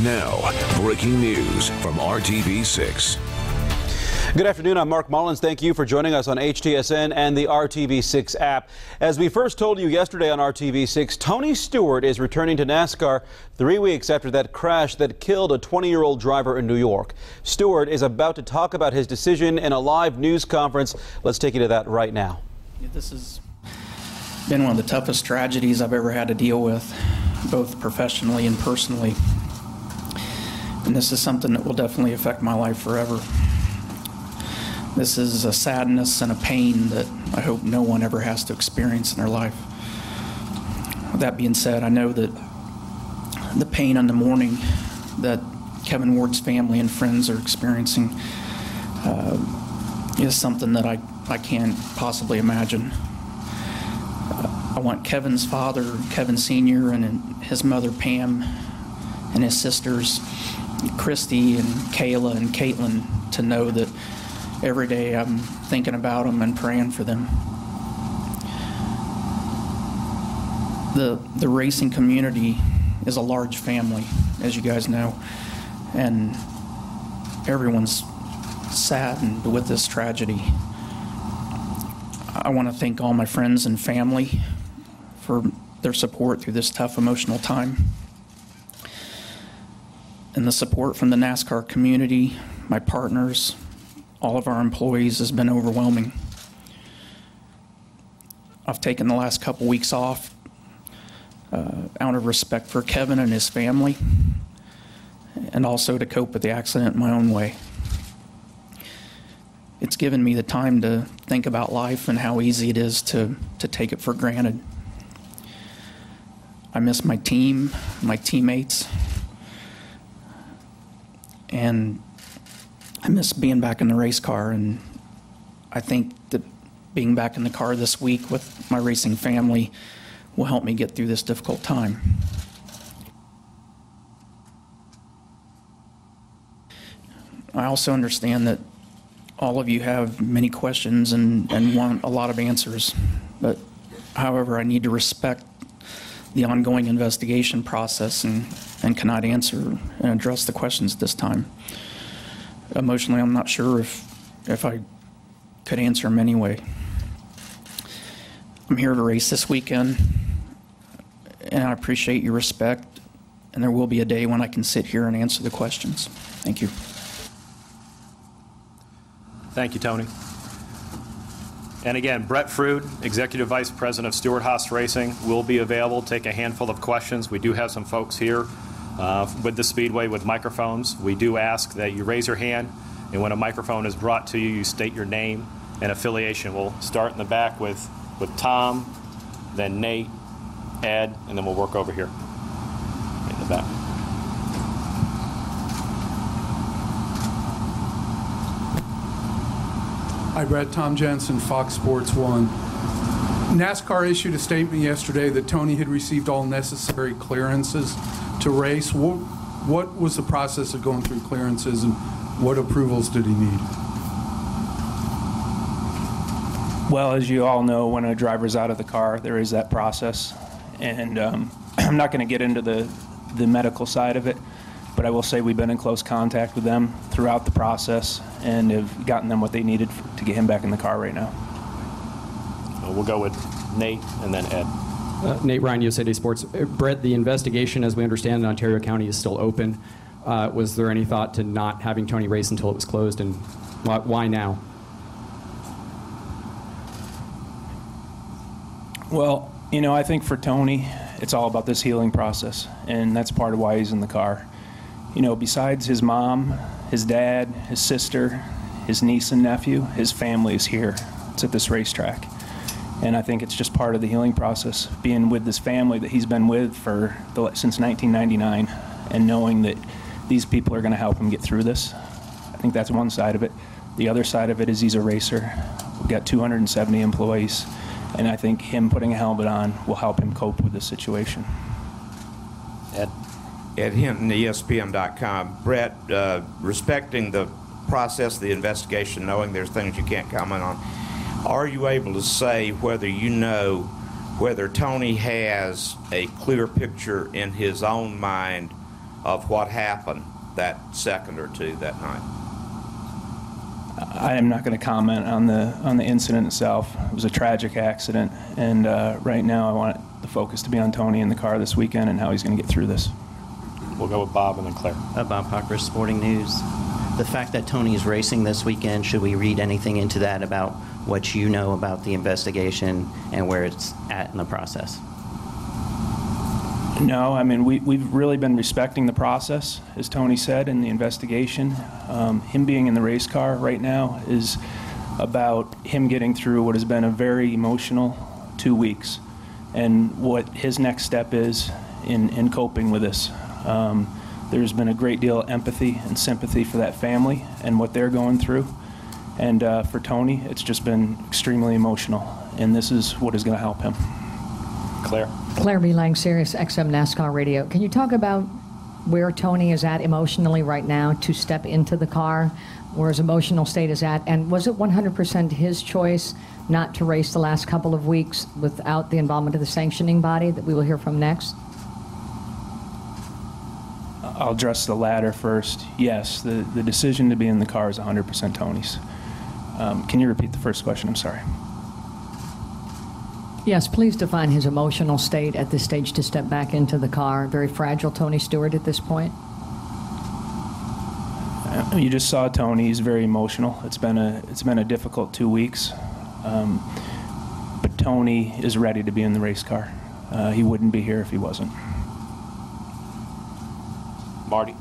Now, breaking news from RTV6. Good afternoon, I'm Mark Mullins. Thank you for joining us on HTSN and the RTV6 app. As we first told you yesterday on RTV6, Tony Stewart is returning to NASCAR 3 weeks after that crash that killed a 20-year-old driver in New York. Stewart is about to talk about his decision in a live news conference. Let's take you to that right now. This has been one of the toughest tragedies I've ever had to deal with, both professionally and personally. And this is something that will definitely affect my life forever. This is a sadness and a pain that I hope no one ever has to experience in their life. With that being said, I know that the pain and the mourning that Kevin Ward's family and friends are experiencing is something that I can't possibly imagine. I want Kevin's father, Kevin Sr., and his mother, Pam, and his sisters, Christy and Kayla and Caitlin, to know that every day I'm thinking about them and praying for them. The racing community is a large family, as you guys know, and everyone's saddened with this tragedy. I want to thank all my friends and family for their support through this tough emotional time. And the support from the NASCAR community, my partners, all of our employees has been overwhelming. I've taken the last couple weeks off out of respect for Kevin and his family, and also to cope with the accident in my own way. It's given me the time to think about life and how easy it is to take it for granted. I miss my team, my teammates, and I miss being back in the race car, and I think that being back in the car this week with my racing family will help me get through this difficult time. I also understand that all of you have many questions and want a lot of answers, but however, I need to respect the ongoing investigation process and cannot answer and address the questions at this time. Emotionally, I'm not sure if I could answer them anyway. I'm here to race this weekend, and I appreciate your respect, and there will be a day when I can sit here and answer the questions. Thank you. Thank you, Tony. And again, Brett Fruit, Executive Vice President of Stewart HAAS Racing, will be available to take a handful of questions. We do have some folks here with the Speedway with microphones. We do ask that you raise your hand, and when a microphone is brought to you, you state your name and affiliation. We'll start in the back with Tom, then Nate, Ed, and then we'll work over here in the back. Hi, Brett. Tom Jensen, Fox Sports 1. NASCAR issued a statement yesterday that Tony had received all necessary clearances to race. What was the process of going through clearances, and what approvals did he need? Well, as you all know, when a driver's out of the car, there is that process. And I'm not going to get into the medical side of it, but I will say we've been in close contact with them throughout the process and have gotten them what they needed to get him back in the car right now. We'll go with Nate and then Ed. Nate Ryan, USA Today Sports. Brett, the investigation, as we understand, in Ontario County is still open. Was there any thought to not having Tony race until it was closed, and why now? Well, you know, I think for Tony, it's all about this healing process, and that's part of why he's in the car. You know, besides his mom, his dad, his sister, his niece and nephew, his family is here. It's at this racetrack. And I think it's just part of the healing process, being with this family that he's been with since 1999, and knowing that these people are going to help him get through this. I think that's one side of it. The other side of it is he's a racer. We've got 270 employees, and I think him putting a helmet on will help him cope with this situation. Ed? Ed Hinton, ESPN.com. Brett, respecting the process of the investigation, knowing there's things you can't comment on, are you able to say whether you know whether Tony has a clear picture in his own mind of what happened that second or two that night? I am not going to comment on the incident itself. It was a tragic accident, and right now I want the focus to be on Tony in the car this weekend and how he's going to get through this. We'll go with Bob and then Claire. Bob Hockers, Sporting News. The fact that Tony is racing this weekend, should we read anything into that about what you know about the investigation and where it's at in the process? No, I mean, we've really been respecting the process, as Tony said, in the investigation. Him being in the race car right now is about him getting through what has been a very emotional 2 weeks and what his next step is in coping with this. There's been a great deal of empathy and sympathy for that family and what they're going through. And for Tony, it's just been extremely emotional, and this is what is going to help him. Claire. Claire B. Lang, Sirius XM NASCAR Radio. Can you talk about where Tony is at emotionally right now to step into the car, where his emotional state is at? And was it 100% his choice not to race the last couple of weeks without the involvement of the sanctioning body that we will hear from next? I'll address the latter first. Yes, the decision to be in the car is 100% Tony's. Can you repeat the first question? I'm sorry. Yes, please define his emotional state at this stage to step back into the car. Very fragile Tony Stewart at this point. You just saw Tony. He's very emotional. It's been a difficult 2 weeks, but Tony is ready to be in the race car. He wouldn't be here if he wasn't. Marty.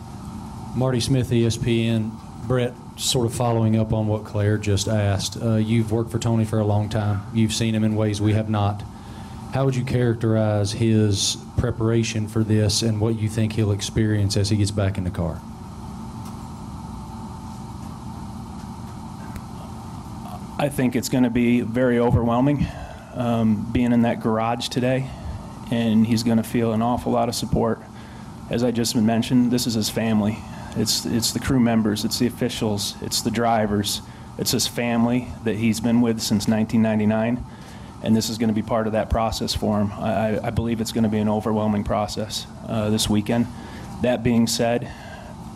Marty Smith, ESPN. Brett, sort of following up on what Claire just asked. You've worked for Tony for a long time. You've seen him in ways we have not. How would you characterize his preparation for this and what you think he'll experience as he gets back in the car? I think it's going to be very overwhelming being in that garage today, and he's going to feel an awful lot of support. As I just mentioned, this is his family. It's the crew members, it's the officials, it's the drivers, it's his family that he's been with since 1999, and this is going to be part of that process for him. I believe it's going to be an overwhelming process this weekend. That being said,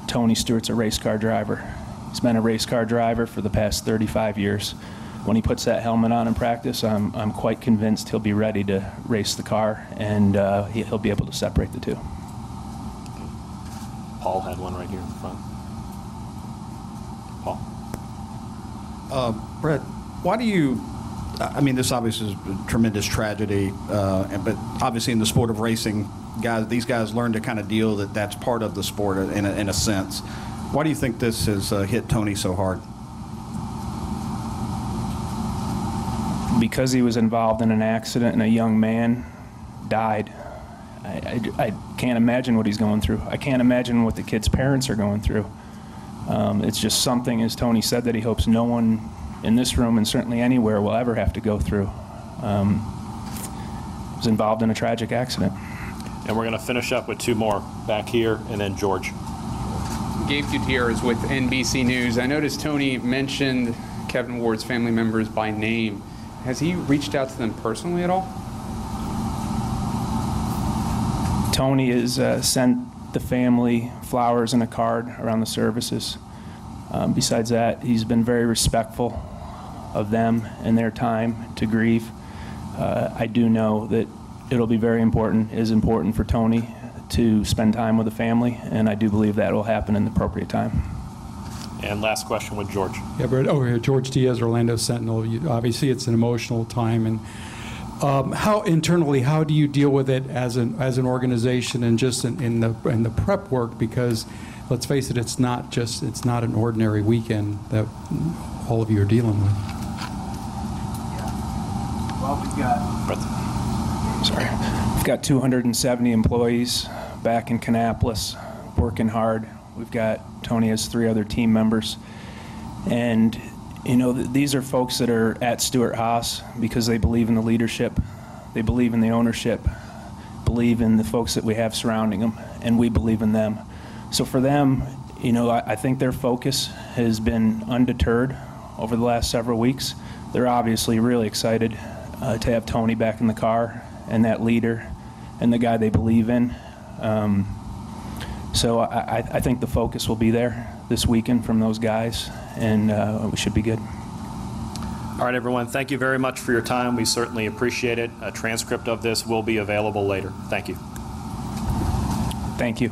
Tony Stewart's a race car driver. He's been a race car driver for the past 35 years. When he puts that helmet on in practice, I'm quite convinced he'll be ready to race the car, and he'll be able to separate the two. Paul had one right here in the front. Paul. Brett, why do you, I mean, this obviously is a tremendous tragedy, but obviously in the sport of racing, these guys learn to kind of deal that's part of the sport in a sense. Why do you think this has hit Tony so hard? Because he was involved in an accident and a young man died. I can't imagine what he's going through. I can't imagine what the kid's parents are going through. It's just something, as Tony said, that he hopes no one in this room and certainly anywhere will ever have to go through. He was involved in a tragic accident. And we're going to finish up with two more back here, and then George. Gabe Gutierrez with NBC News. I noticed Tony mentioned Kevin Ward's family members by name. Has he reached out to them personally at all? Tony has sent the family flowers and a card around the services. Besides that, he's been very respectful of them and their time to grieve. I do know that it'll be very important, is important for Tony to spend time with the family, and I do believe that will happen in the appropriate time. And last question with George. Yeah, Brett, over here, George Diaz, Orlando Sentinel. Obviously, it's an emotional time, and how internally, how do you deal with it as an organization and just in the prep work? Because let's face it, it's not an ordinary weekend that all of you are dealing with. Well, we've got 270 employees back in Kannapolis working hard. We've got Tony has 3 other team members, and you know, these are folks that are at Stewart HAAS because they believe in the leadership, they believe in the ownership, believe in the folks that we have surrounding them, and we believe in them. So for them, you know, I think their focus has been undeterred over the last several weeks. They're obviously really excited to have Tony back in the car and that leader and the guy they believe in. So I think the focus will be there this weekend from those guys, and we should be good. All right, everyone, thank you very much for your time. We certainly appreciate it. A transcript of this will be available later. Thank you. Thank you.